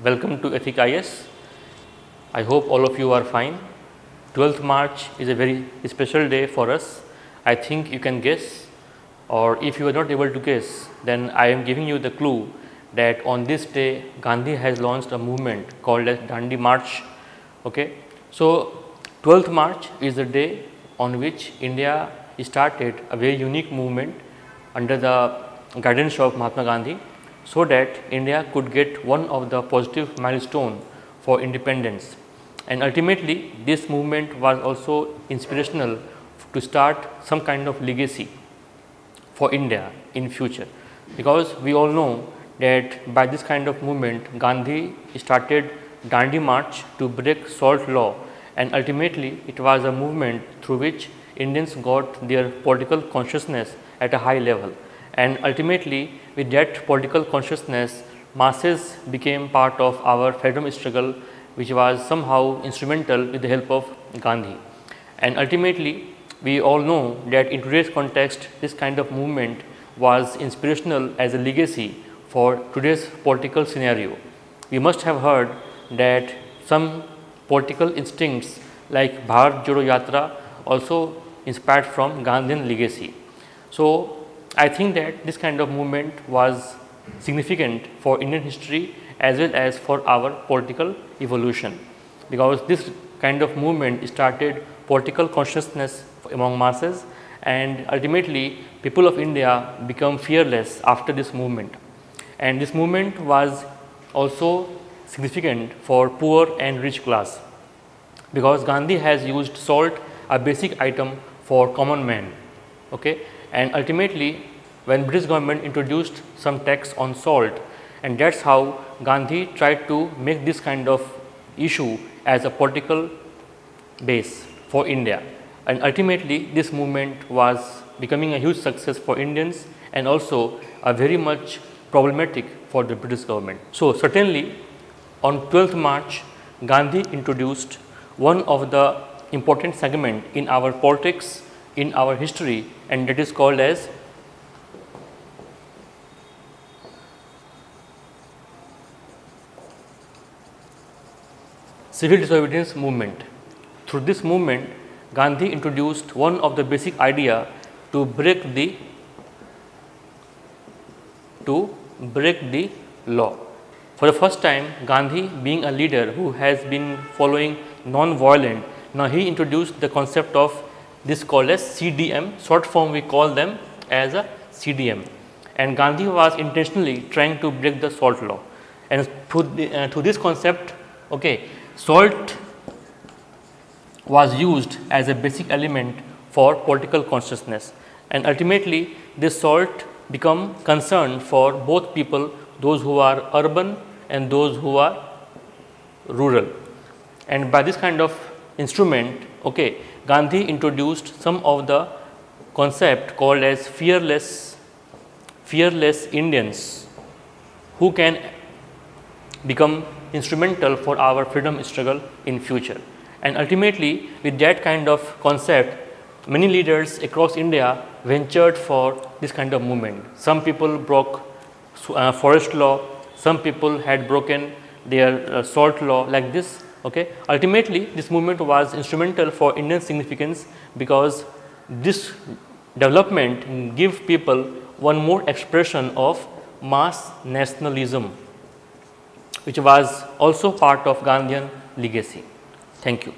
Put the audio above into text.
welcome to Ethic IAS. I hope all of you are fine. 12th March is a very special day for us. I think you can guess, or if you are not able to guess, then I am giving you the clue that on this day Gandhi has launched a movement called as Dandi March. Okay. So 12th March is the day on which India started a very unique movement under the guidance of Mahatma Gandhi, so that India could get one of the positive milestone for independence. And ultimately this movement was also inspirational to start some kind of legacy for India in future, because we all know that by this kind of movement Gandhi started Dandi March to break salt law, and ultimately it was a movement through which Indians got their political consciousness at a high level, and ultimately with that political consciousness masses became part of our freedom struggle, which was somehow instrumental with the help of Gandhi. And ultimately we all know that in today's context this kind of movement was inspirational as a legacy for today's political scenario. We must have heard that some political instincts like Bharat Jodo Yatra also inspired from Gandhian legacy. So I think that this kind of movement was significant for Indian history as well as for our political evolution, because this kind of movement started political consciousness among masses, and ultimately people of India become fearless after this movement. And this movement was also significant for poor and rich class, because Gandhi has used salt, a basic item for common man. Okay. And ultimately when British government introduced some tax on salt, and that is how Gandhi tried to make this kind of issue as a political base for India, and ultimately this movement was becoming a huge success for Indians and also a very much problematic for the British government. So certainly on 12th March Gandhi introduced one of the important segment in our politics, in our history, and that is called as civil disobedience movement. Through this movement Gandhi introduced one of the basic idea to break the law. For the first time, Gandhi, being a leader who has been following non-violent, now he introduced the concept of this called as CDM, short form we call them as a CDM, and Gandhi was intentionally trying to break the salt law. And through this concept, okay, salt was used as a basic element for political consciousness, and ultimately this salt become concern for both people, those who are urban and those who are rural. And by this kind of instrument, okay, Gandhi introduced some of the concept called as fearless Indians, who can become instrumental for our freedom struggle in future. And ultimately with that kind of concept many leaders across India ventured for this kind of movement. Some people broke forest law, some people had broken their salt law, like this. Okay. Ultimately this movement was instrumental for Indian significance, because this development give people one more expression of mass nationalism, which was also part of Gandhian legacy. Thank you.